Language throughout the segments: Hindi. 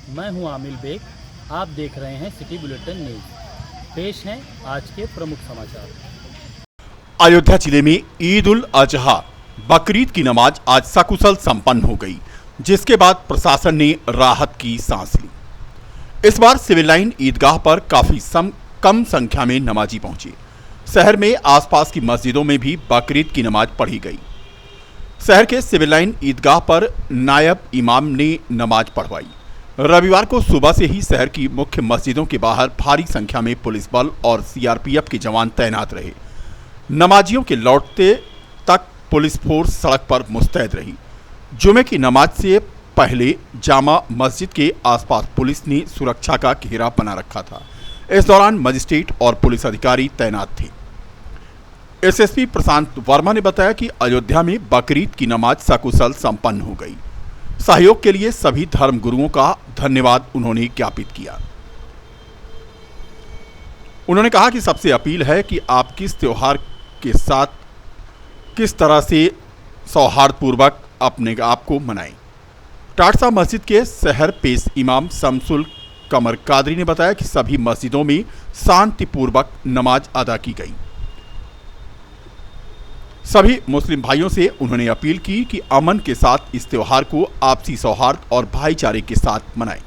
मैं हूं आमिल बेग। आप देख रहे हैं सिटी बुलेटिन न्यूज़। पेश हैं आज के प्रमुख समाचार। अयोध्या जिले में ईद उल अजहा बकरीद की नमाज आज सकुशल संपन्न हो गई, जिसके बाद प्रशासन ने राहत की सांस ली। इस बार सिविल लाइन ईदगाह पर काफी कम संख्या में नमाजी पहुंचे। शहर में आसपास की मस्जिदों में भी बकरीद की नमाज पढ़ी गई। शहर के सिविल लाइन ईदगाह पर नायब इमाम ने नमाज पढ़वाई। रविवार को सुबह से ही शहर की मुख्य मस्जिदों के बाहर भारी संख्या में पुलिस बल और सीआरपीएफ के जवान तैनात रहे। नमाजियों के लौटते तक पुलिस फोर्स सड़क पर मुस्तैद रही। जुमे की नमाज से पहले जामा मस्जिद के आसपास पुलिस ने सुरक्षा का घेरा बना रखा था। इस दौरान मजिस्ट्रेट और पुलिस अधिकारी तैनात थे। एसएसपी प्रशांत वर्मा ने बताया कि अयोध्या में बकरीद की नमाज सकुशल संपन्न हो गई। सहयोग के लिए सभी धर्म गुरुओं का धन्यवाद उन्होंने ज्ञापित किया। उन्होंने कहा कि सबसे अपील है कि आप किस त्योहार के साथ किस तरह से सौहार्दपूर्वक अपने आप को मनाएं। टाटसा मस्जिद के शहर पेश इमाम शमसुल कमर कादरी ने बताया कि सभी मस्जिदों में शांतिपूर्वक नमाज अदा की गई। सभी मुस्लिम भाइयों से उन्होंने अपील की कि अमन के साथ इस त्योहार को आपसी सौहार्द और भाईचारे के साथ मनाएं।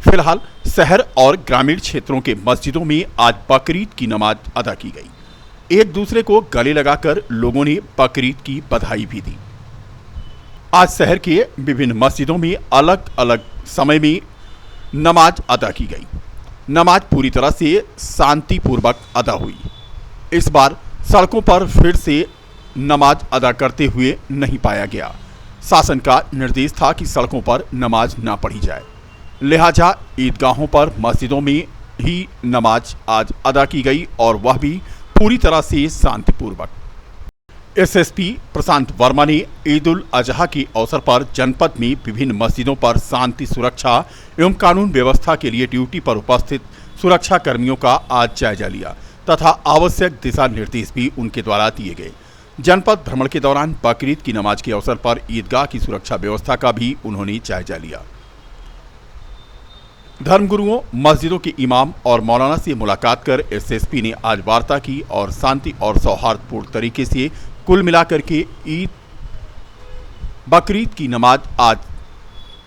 फिलहाल शहर और ग्रामीण क्षेत्रों के मस्जिदों में आज बकरीद की नमाज अदा की गई। एक दूसरे को गले लगाकर लोगों ने बकरीद की बधाई भी दी। आज शहर के विभिन्न मस्जिदों में अलग अलग समय में नमाज अदा की गई। नमाज पूरी तरह से शांतिपूर्वक अदा हुई। इस बार सड़कों पर फिर से नमाज अदा करते हुए नहीं पाया गया। शासन का निर्देश था कि सड़कों पर नमाज न पढ़ी जाए, लिहाजा ईदगाहों पर मस्जिदों में ही नमाज आज अदा की गई और वह भी पूरी तरह से शांतिपूर्वक। एसएसपी प्रशांत वर्मा ने ईद उल अजहा के अवसर पर जनपद में विभिन्न मस्जिदों पर शांति सुरक्षा एवं कानून व्यवस्था के लिए ड्यूटी पर उपस्थित सुरक्षा कर्मियों का आज जायजा लिया तथा आवश्यक दिशा निर्देश भी उनके द्वारा दिए गए। जनपद भ्रमण के दौरान बकरीद की नमाज के अवसर पर ईदगाह की सुरक्षा व्यवस्था का भी उन्होंने जायजा लिया। धर्मगुरुओं, मस्जिदों के इमाम और मौलाना से मुलाकात कर एसएसपी ने आज वार्ता की और शांति और सौहार्दपूर्ण तरीके से कुल मिलाकर के बकरीद की नमाज आज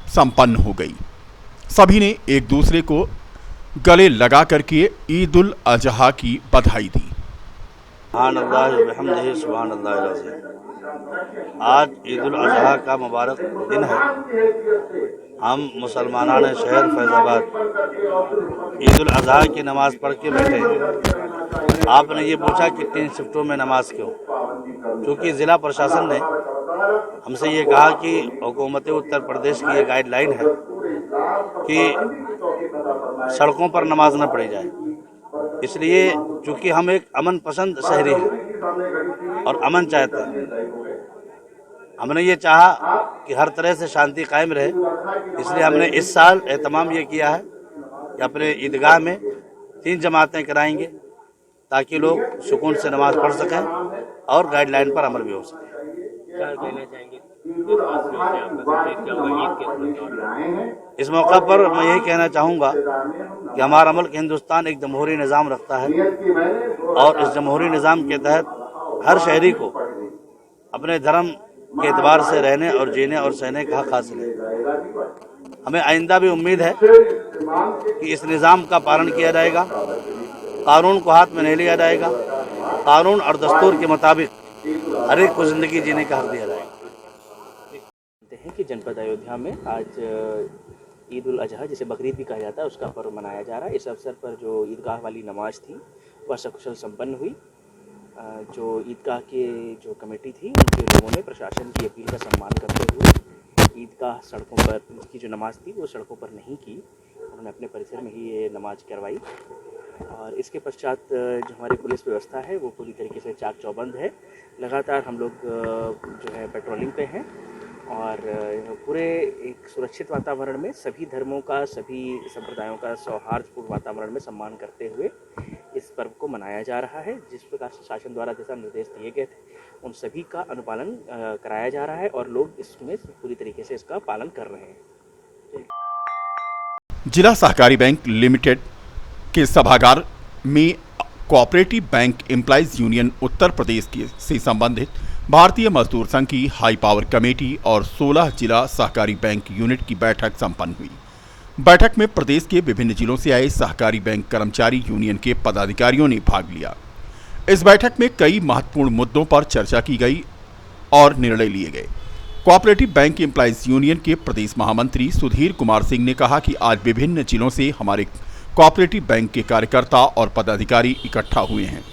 संपन्न हो गई। सभी ने एक दूसरे को गले लगा करके ईद उल अजहा की बधाई दी। आज ईद उल अजहा का मुबारक दिन है। हम मुसलमानान शहर फैज़ाबाद ईद उल अजहा की नमाज़ पढ़ के बैठे। आपने ये पूछा कि 3 शिफ्टों में नमाज क्यों? क्योंकि ज़िला प्रशासन ने हमसे ये कहा कि हुकूमत उत्तर प्रदेश की ये गाइडलाइन है कि सड़कों पर नमाज न पढ़ी जाए। इसलिए चूँकि हम एक अमन पसंद शहरी हैं और अमन चाहते हैं, हमने ये चाहा कि हर तरह से शांति कायम रहे। इसलिए हमने इस साल एहतमाम ये किया है कि अपने ईदगाह में 3 जमातें कराएंगे ताकि लोग सुकून से नमाज पढ़ सकें और गाइडलाइन पर अमल भी हो सके। क्या कहना चाहेंगे इस मौका पर मैं यही कहना चाहूँगा कि हमारा मुल्क हिंदुस्तान एक जमहूरी निज़ाम रखता है और इस जमहूरी निज़ाम के तहत हर शहरी को अपने धर्म के एतबार से रहने और जीने और सहने का हक हासिल है। हमें आइंदा भी उम्मीद है कि इस निज़ाम का पालन किया जाएगा, कानून को हाथ में नहीं लिया जाएगा, कानून और दस्तूर के मुताबिक हर एक को ज़िंदगी जीने का हक दिया जाएगा। हैं कि जनपद अयोध्या में आज ईद उल अजहा, जिसे बकरीद भी कहा जाता है, उसका पर्व मनाया जा रहा है। इस अवसर पर जो ईदगाह वाली नमाज थी वह सकुशल संपन्न हुई। जो ईदगाह के जो कमेटी थी उनके लोगों ने प्रशासन की अपील का सम्मान करते हुए ईदगाह सड़कों पर की जो नमाज थी वो सड़कों पर नहीं की, उन्होंने अपने परिसर में ही ये नमाज करवाई। और इसके पश्चात जो हमारी पुलिस व्यवस्था है वो पूरी तरीके से चाक चौबंद है। लगातार हम लोग जो है पेट्रोलिंग पे हैं और पूरे एक सुरक्षित वातावरण में सभी धर्मों का, सभी संप्रदायों का सौहार्दपूर्ण वातावरण में सम्मान करते हुए इस पर्व को मनाया जा रहा है। जिस प्रकार से शासन द्वारा दिशा निर्देश दिए गए थे उन सभी का अनुपालन कराया जा रहा है और लोग इसमें पूरी तरीके से इसका पालन कर रहे हैं। जिला सहकारी बैंक लिमिटेड के सभागार में cooperative bank employees union Uttar Pradesh से संबंधित भारतीय मजदूर संघ की हाई पावर कमेटी और 16 जिला सहकारी बैंक यूनिट की बैठक संपन्न हुई। बैठक में प्रदेश के विभिन्न जिलों से आए सहकारी बैंक कर्मचारी यूनियन के पदाधिकारियों ने भाग लिया। इस बैठक में कई महत्वपूर्ण मुद्दों पर चर्चा की गई और निर्णय लिए गए। कोऑपरेटिव बैंक एम्प्लॉइज यूनियन के प्रदेश महामंत्री सुधीर कुमार सिंह ने कहा कि आज विभिन्न जिलों से हमारे कोऑपरेटिव बैंक के कार्यकर्ता और पदाधिकारी इकट्ठा हुए हैं,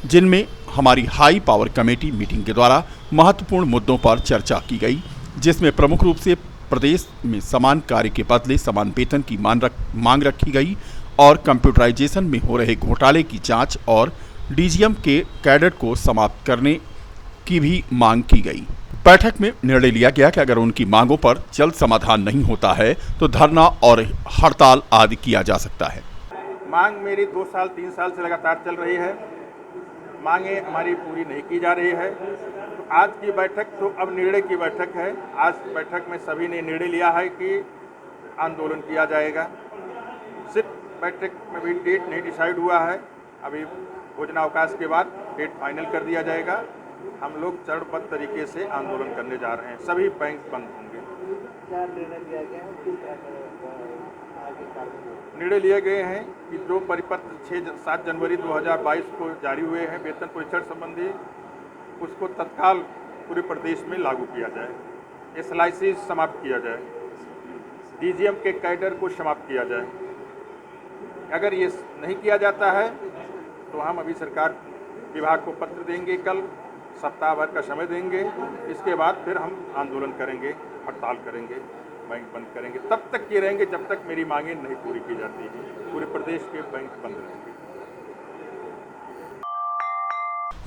जिनमें हमारी हाई पावर कमेटी मीटिंग के द्वारा महत्वपूर्ण मुद्दों पर चर्चा की गई, जिसमें प्रमुख रूप से प्रदेश में समान कार्य के बदले समान वेतन की मांग रखी गई और कंप्यूटराइजेशन में हो रहे घोटाले की जांच और डीजीएम के कैडर को समाप्त करने की भी मांग की गई। बैठक में निर्णय लिया गया कि अगर उनकी मांगों पर जल्द समाधान नहीं होता है तो धरना और हड़ताल आदि किया जा सकता है। मांग मेरी 2 साल 3 साल से लगातार चल रही है, मांगे हमारी पूरी नहीं की जा रही है। तो आज की बैठक तो अब निर्णय की बैठक है। आज बैठक में सभी ने निर्णय लिया है कि आंदोलन किया जाएगा। सिर्फ बैठक में भी डेट नहीं डिसाइड हुआ है, अभी भोजनावकाश के बाद डेट फाइनल कर दिया जाएगा। हम लोग चरणबद्ध तरीके से आंदोलन करने जा रहे हैं, सभी बैंक बंद होंगे। क्या निर्णय लिया गया है? निर्णय लिए गए हैं कि जो परिपत्र 7 जनवरी 2022 को जारी हुए हैं वेतन परीक्षण संबंधी, उसको तत्काल पूरे प्रदेश में लागू किया जाए। SLIC समाप्त किया जाए, DGM के कैडर को समाप्त किया जाए। अगर ये नहीं किया जाता है तो हम अभी सरकार विभाग को पत्र देंगे, कल सप्ताह भर का समय देंगे। इसके बाद फिर हम आंदोलन करेंगे, हड़ताल करेंगे, बैंक बंद करेंगे। तब तक ये रहेंगे जब तक मेरी मांगें नहीं पूरी की जाती हैं। पूरे प्रदेश के बैंक बंद रहेंगे।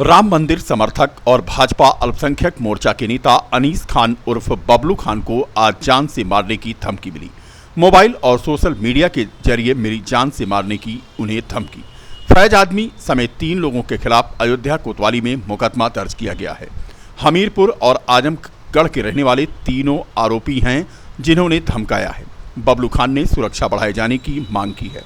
राम मंदिर समर्थक और भाजपा अल्पसंख्यक मोर्चा के नेता अनीस खान उर्फ बबलू खान को आज जान से मारने की धमकी मिली। मोबाइल और सोशल मीडिया के जरिए मेरी जान से मारने की उन्हें धमकी। फैज आदमी समेत 3 लोगों के खिलाफ अयोध्या कोतवाली में मुकदमा दर्ज किया गया है। हमीरपुर और आजमगढ़ के रहने वाले तीनों आरोपी हैं जिन्होंने धमकाया है। बबलू खान ने सुरक्षा बढ़ाए जाने की मांग की है।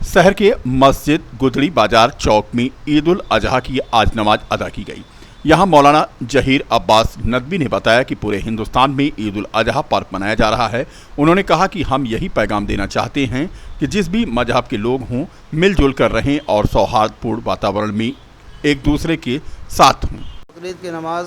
शहर के मस्जिद गुदड़ी बाजार चौक में ईद उल अजहा की आज नमाज अदा की गई। यहां मौलाना जहीर अब्बास नदवी ने बताया कि पूरे हिंदुस्तान में ईद उल अजहा पर्व मनाया जा रहा है। उन्होंने कहा कि हम यही पैगाम देना चाहते हैं कि जिस भी मजहब के लोग हों मिलजुल कर रहें और सौहार्दपूर्ण वातावरण में एक दूसरे के साथ हों। बकरीद की नमाज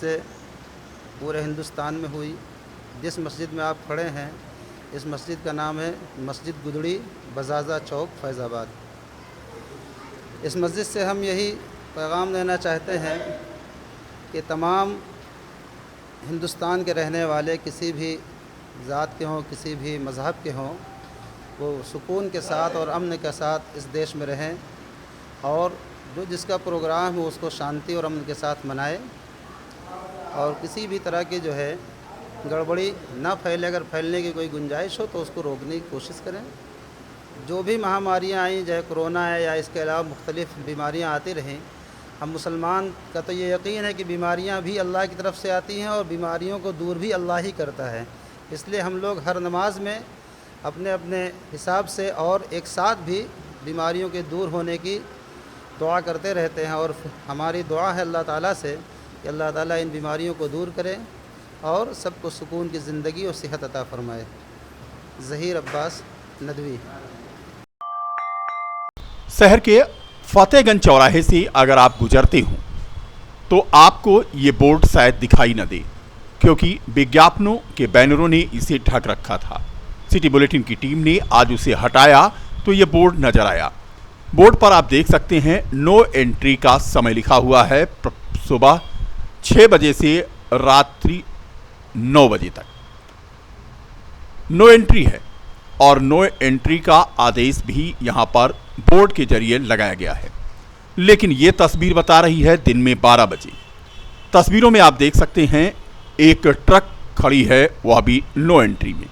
से पूरे हिंदुस्तान में हुई। जिस मस्जिद में आप खड़े हैं इस मस्जिद का नाम है मस्जिद गुदड़ी बजाजा चौक फैज़ाबाद। इस मस्जिद से हम यही पैगाम देना चाहते हैं कि तमाम हिंदुस्तान के रहने वाले किसी भी ज़ात के हों, किसी भी मज़हब के हों, वो सुकून के साथ और अमन के साथ इस देश में रहें और जो जिसका प्रोग्राम हो उसको शांति और अमन के साथ मनाए और किसी भी तरह की जो है गड़बड़ी ना फैले। अगर फैलने की कोई गुंजाइश हो तो उसको रोकने की कोशिश करें। जो भी महामारियाँ आई, चाहे कोरोना है या इसके अलावा मुख्तलिफ़ बीमारियाँ आती रहें, हम मुसलमान का तो ये यकीन है कि बीमारियाँ भी अल्लाह की तरफ से आती हैं और बीमारियों को दूर भी अल्लाह ही करता है। इसलिए हम लोग हर नमाज में अपने अपने हिसाब से और एक साथ भी बीमारियों के दूर होने की दुआ करते रहते हैं और हमारी दुआ है अल्लाह ताला से कि अल्लाह ताला इन बीमारियों को दूर करे और सबको सुकून की ज़िंदगी और सेहत अता फरमाए। ज़हीर अब्बास नदवी। शहर के फतेहगंज चौराहे से अगर आप गुजरते हो तो आपको ये बोर्ड शायद दिखाई न दे, क्योंकि विज्ञापनों के बैनरों ने इसे ढक रखा था। सिटी बुलेटिन की टीम ने आज उसे हटाया तो ये बोर्ड नजर आया। बोर्ड पर आप देख सकते हैं नो एंट्री का समय लिखा हुआ है, सुबह 6 बजे से रात्रि 9 बजे तक नो एंट्री है और नो एंट्री का आदेश भी यहां पर बोर्ड के जरिए लगाया गया है। लेकिन यह तस्वीर बता रही है दिन में 12 बजे। तस्वीरों में आप देख सकते हैं एक ट्रक खड़ी है, वह भी नो एंट्री में।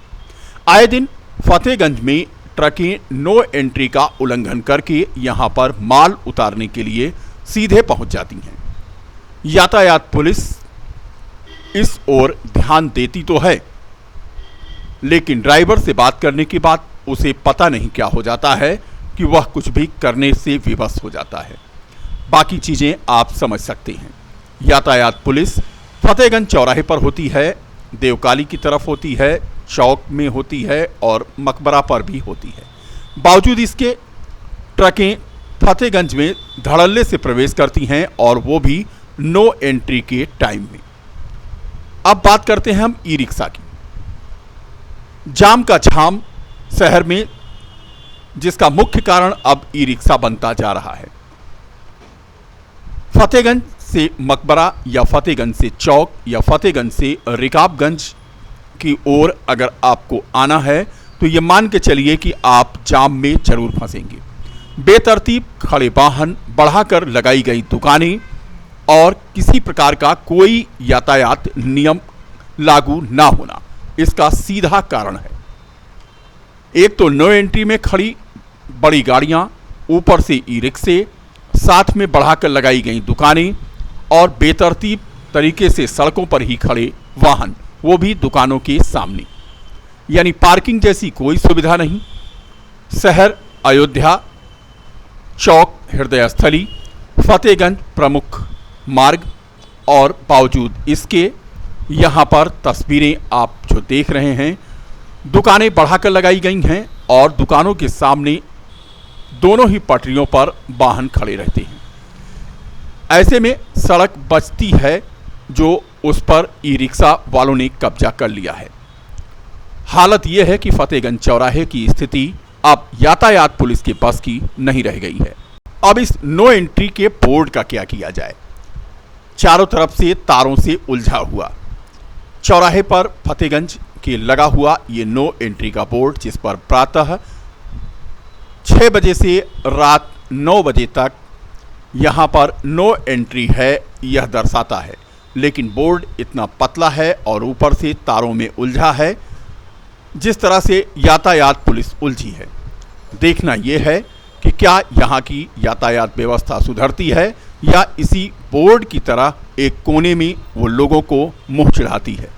आए दिन फतेहगंज में ट्रकें नो एंट्री का उल्लंघन करके यहां पर माल उतारने के लिए सीधे पहुंच जाती हैं। यातायात पुलिस इस ओर ध्यान देती तो है, लेकिन ड्राइवर से बात करने के बाद उसे पता नहीं क्या हो जाता है कि वह कुछ भी करने से विवश हो जाता है। बाकी चीजें आप समझ सकते हैं। यातायात पुलिस फतेहगंज चौराहे पर होती है, देवकाली की तरफ होती है, चौक में होती है और मकबरा पर भी होती है। बावजूद इसके ट्रकें फतेहगंज में धड़ल्ले से प्रवेश करती हैं और वो भी नो एंट्री के टाइम में। अब बात करते हैं हम ई रिक्शा की। जाम का झाम शहर में, जिसका मुख्य कारण अब ई रिक्शा बनता जा रहा है। फतेहगंज से मकबरा या फतेहगंज से चौक या फतेहगंज से रिकाबगंज की ओर अगर आपको आना है तो ये मान के चलिए कि आप जाम में जरूर फंसेंगे। बेतरतीब खड़े वाहन, बढ़ाकर लगाई गई दुकानें और किसी प्रकार का कोई यातायात नियम लागू ना होना इसका सीधा कारण है। एक तो नो एंट्री में खड़ी बड़ी गाड़ियां, ऊपर से ई रिक्शे, साथ में बढ़ाकर लगाई गई दुकानें और बेतरतीब तरीके से सड़कों पर ही खड़े वाहन, वो भी दुकानों के सामने, यानी पार्किंग जैसी कोई सुविधा नहीं। शहर अयोध्या, चौक हृदय स्थली, फतेहगंज प्रमुख मार्ग और बावजूद इसके यहाँ पर तस्वीरें आप जो देख रहे हैं, दुकानें बढ़ाकर लगाई गई हैं और दुकानों के सामने दोनों ही पटरियों पर वाहन खड़े रहते हैं। ऐसे में सड़क बचती है जो उस पर ई रिक्शा वालों ने कब्जा कर लिया है। हालत यह है कि फतेहगंज चौराहे की स्थिति अब यातायात पुलिस के बस की नहीं रह गई है। अब इस नो एंट्री के बोर्ड का क्या किया जाए? चारों तरफ से तारों से उलझा हुआ चौराहे पर फतेहगंज के लगा हुआ ये नो एंट्री का बोर्ड, जिस पर प्रातः 6 बजे से रात 9 बजे तक यहाँ पर नो एंट्री है, यह दर्शाता है। लेकिन बोर्ड इतना पतला है और ऊपर से तारों में उलझा है, जिस तरह से यातायात पुलिस उलझी है। देखना यह है कि क्या यहाँ की यातायात व्यवस्था सुधरती है या इसी बोर्ड की तरह एक कोने में वो लोगों को मुंह चिढ़ाती है।